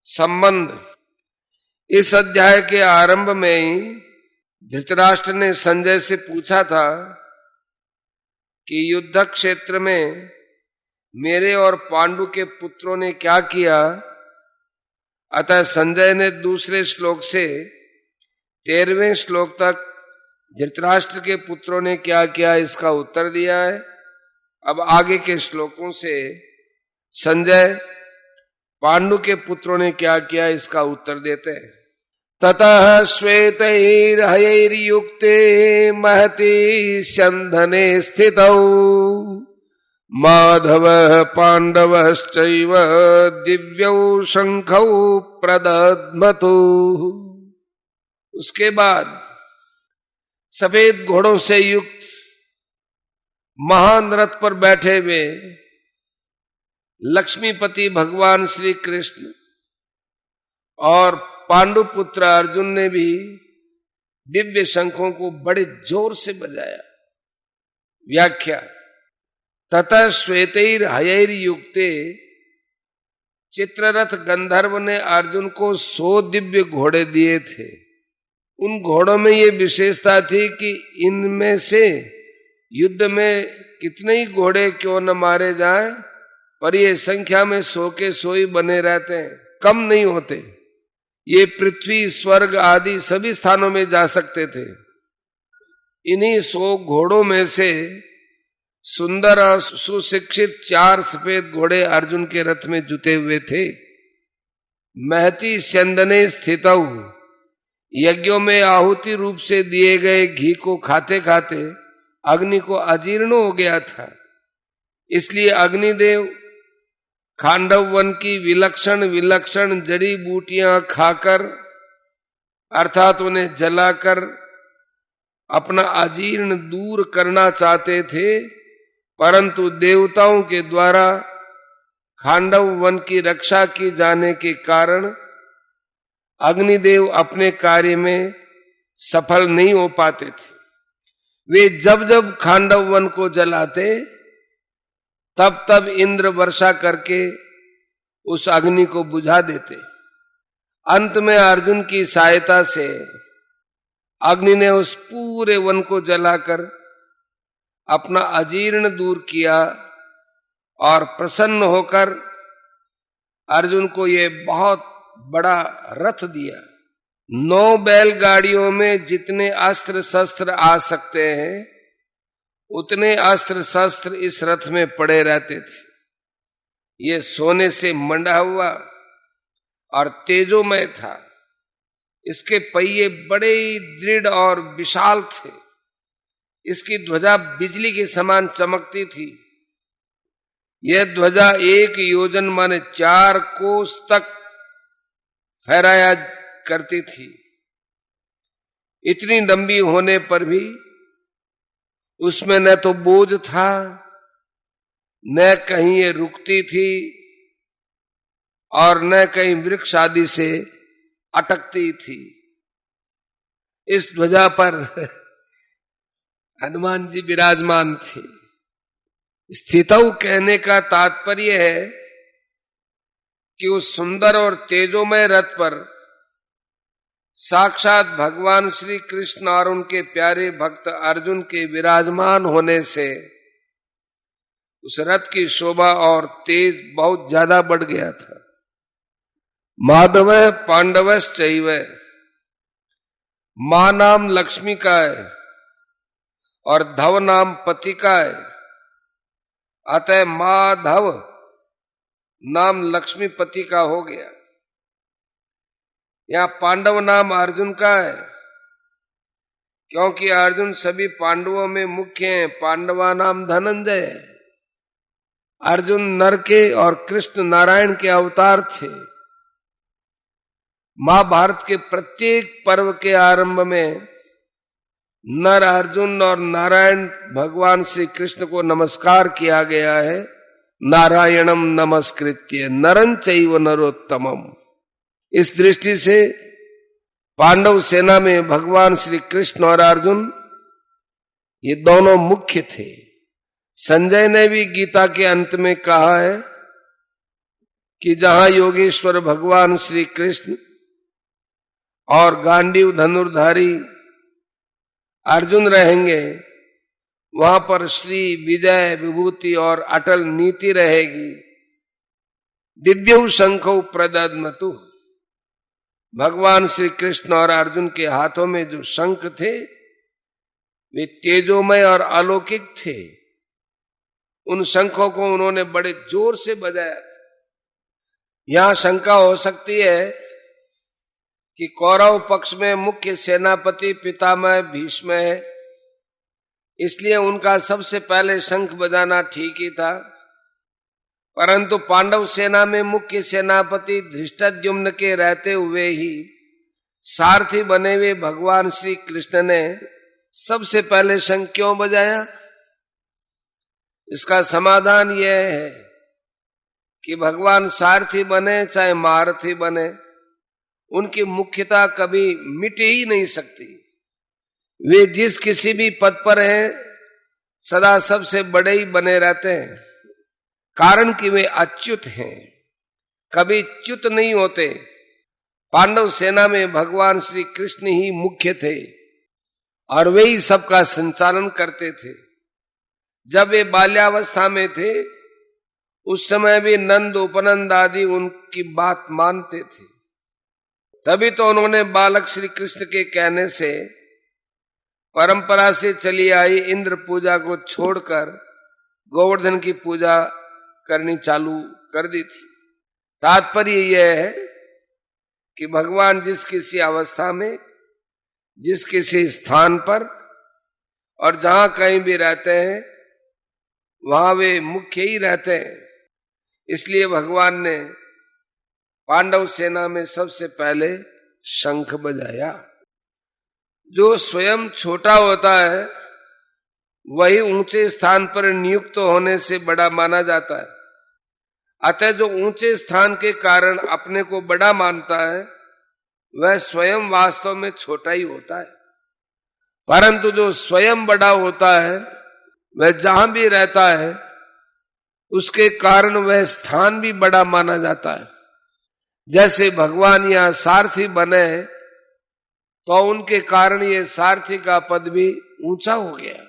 संबंध। इस अध्याय के आरंभ में ही धृतराष्ट्र ने संजय से पूछा था कि युद्ध क्षेत्र में मेरे और पांडु के पुत्रों ने क्या किया। अतः संजय ने दूसरे श्लोक से 13वें श्लोक तक धृतराष्ट्र के पुत्रों ने क्या किया इसका उत्तर दिया है। अब आगे के श्लोकों से संजय पांडु के पुत्रों ने क्या किया इसका उत्तर देते हैं। ततः श्वेतैर्हयैर्युक्ते महति स्यन्धने स्थितौ माधवः पांडवश्चैव दिव्यौ शंखौ प्रदध्मतु। उसके बाद सफेद घोड़ों से युक्त महान रथ पर बैठे हुए लक्ष्मीपति भगवान श्री कृष्ण और पांडुपुत्र अर्जुन ने भी दिव्य शंखों को बड़े जोर से बजाया। व्याख्या। ततः श्वेतैर हयैर युक्ते चित्ररथ गंधर्व ने अर्जुन को 100 दिव्य घोड़े दिए थे। उन घोड़ों में ये विशेषता थी कि इनमें से युद्ध में कितने ही घोड़े क्यों न मारे जाएं, पर ये संख्या में 100 के 100 ही बने रहते हैं, कम नहीं होते। ये पृथ्वी स्वर्ग आदि सभी स्थानों में जा सकते थे। इन्हीं 100 घोड़ों में से सुंदर और सुशिक्षित 4 सफेद घोड़े अर्जुन के रथ में जुटे हुए थे। महति स्यंदने स्थितौ, यज्ञों में आहुति रूप से दिए गए घी को खाते खाते अग्नि को अजीर्ण हो गया था। इसलिए अग्निदेव खांडव वन की विलक्षण विलक्षण जड़ी बूटियां खाकर अर्थात उन्हें जलाकर अपना अजीर्ण दूर करना चाहते थे, परंतु देवताओं के द्वारा खांडव वन की रक्षा की जाने के कारण अग्निदेव अपने कार्य में सफल नहीं हो पाते थे। वे जब जब खांडव वन को जलाते तब तब इंद्र वर्षा करके उस अग्नि को बुझा देते। अंत में अर्जुन की सहायता से अग्नि ने उस पूरे वन को जलाकर अपना अजीर्ण दूर किया और प्रसन्न होकर अर्जुन को ये बहुत बड़ा रथ दिया। 9 बैलगाड़ियों में जितने अस्त्र शस्त्र आ सकते हैं उतने अस्त्र शस्त्र इस रथ में पड़े रहते थे। ये सोने से मंडा हुआ और तेजोमय था। इसके पहिए बड़े ही दृढ़ और विशाल थे। इसकी ध्वजा बिजली के समान चमकती थी। यह ध्वजा 1 योजन माने 4 कोस तक फहराया करती थी। इतनी लंबी होने पर भी उसमें न तो बोझ था न कहीं ये रुकती थी और न कहीं वृक्ष आदि से अटकती थी। इस ध्वजा पर हनुमान जी विराजमान थे। स्थितौ कहने का तात्पर्य है कि उस सुंदर और तेजोमय रथ पर साक्षात भगवान श्री कृष्ण और उनके प्यारे भक्त अर्जुन के विराजमान होने से उस रथ की शोभा और तेज बहुत ज्यादा बढ़ गया था। माधव पांडवश्चैव, मां नाम लक्ष्मी का है और धव नाम पति का है। अतः माधव नाम लक्ष्मीपति का हो गया। यहां पांडव नाम अर्जुन का है क्योंकि अर्जुन सभी पांडवों में मुख्य हैं। पांडवा नाम धनंजय है। अर्जुन नर के और कृष्ण नारायण के अवतार थे। महाभारत के प्रत्येक पर्व के आरंभ में नर अर्जुन और नारायण भगवान श्री कृष्ण को नमस्कार किया गया है। नारायणम नमस्कृत्य नरं चैव नरोत्तमम्। इस दृष्टि से पांडव सेना में भगवान श्री कृष्ण और अर्जुन ये दोनों मुख्य थे। संजय ने भी गीता के अंत में कहा है कि जहां योगेश्वर भगवान श्री कृष्ण और गांडीव धनुर्धारी अर्जुन रहेंगे, वहां पर श्री विजय विभूति और अटल नीति रहेगी। दिव्यौ शंखौ प्रदद्मतु, भगवान श्री कृष्ण और अर्जुन के हाथों में जो शंख थे वे तेजोमय और अलौकिक थे। उन शंखों को उन्होंने बड़े जोर से बजाया। यहां शंका हो सकती है कि कौरव पक्ष में मुख्य सेनापति पितामह भीष्म है, इसलिए उनका सबसे पहले शंख बजाना ठीक ही था। परंतु पांडव सेना में मुख्य सेनापति धृष्टद्युम्न के रहते हुए ही सारथी बने हुए भगवान श्री कृष्ण ने सबसे पहले शंख क्यों बजाया? इसका समाधान यह है कि भगवान सारथी बने चाहे महारथी बने, उनकी मुख्यता कभी मिट ही नहीं सकती। वे जिस किसी भी पद पर हैं सदा सबसे बड़े ही बने रहते हैं, कारण कि वे अच्युत हैं, कभी च्युत नहीं होते। पांडव सेना में भगवान श्री कृष्ण ही मुख्य थे और वे ही सबका संचालन करते थे। जब वे बाल्यावस्था में थे उस समय भी नंद उपनंद आदि उनकी बात मानते थे। तभी तो उन्होंने बालक श्री कृष्ण के कहने से परंपरा से चली आई इंद्र पूजा को छोड़कर गोवर्धन की पूजा करनी चालू कर दी थी। तात्पर्य यह है कि भगवान जिस किसी अवस्था में, जिस किसी स्थान पर और जहां कहीं भी रहते हैं वहां वे मुख्य ही रहते हैं। इसलिए भगवान ने पांडव सेना में सबसे पहले शंख बजाया। जो स्वयं छोटा होता है वही ऊंचे स्थान पर नियुक्त होने से बड़ा माना जाता है। अतः जो ऊंचे स्थान के कारण अपने को बड़ा मानता है वह स्वयं वास्तव में छोटा ही होता है। परंतु जो स्वयं बड़ा होता है वह जहां भी रहता है उसके कारण वह स्थान भी बड़ा माना जाता है। जैसे भगवान यहां सारथी बने तो उनके कारण ये सारथी का पद भी ऊंचा हो गया।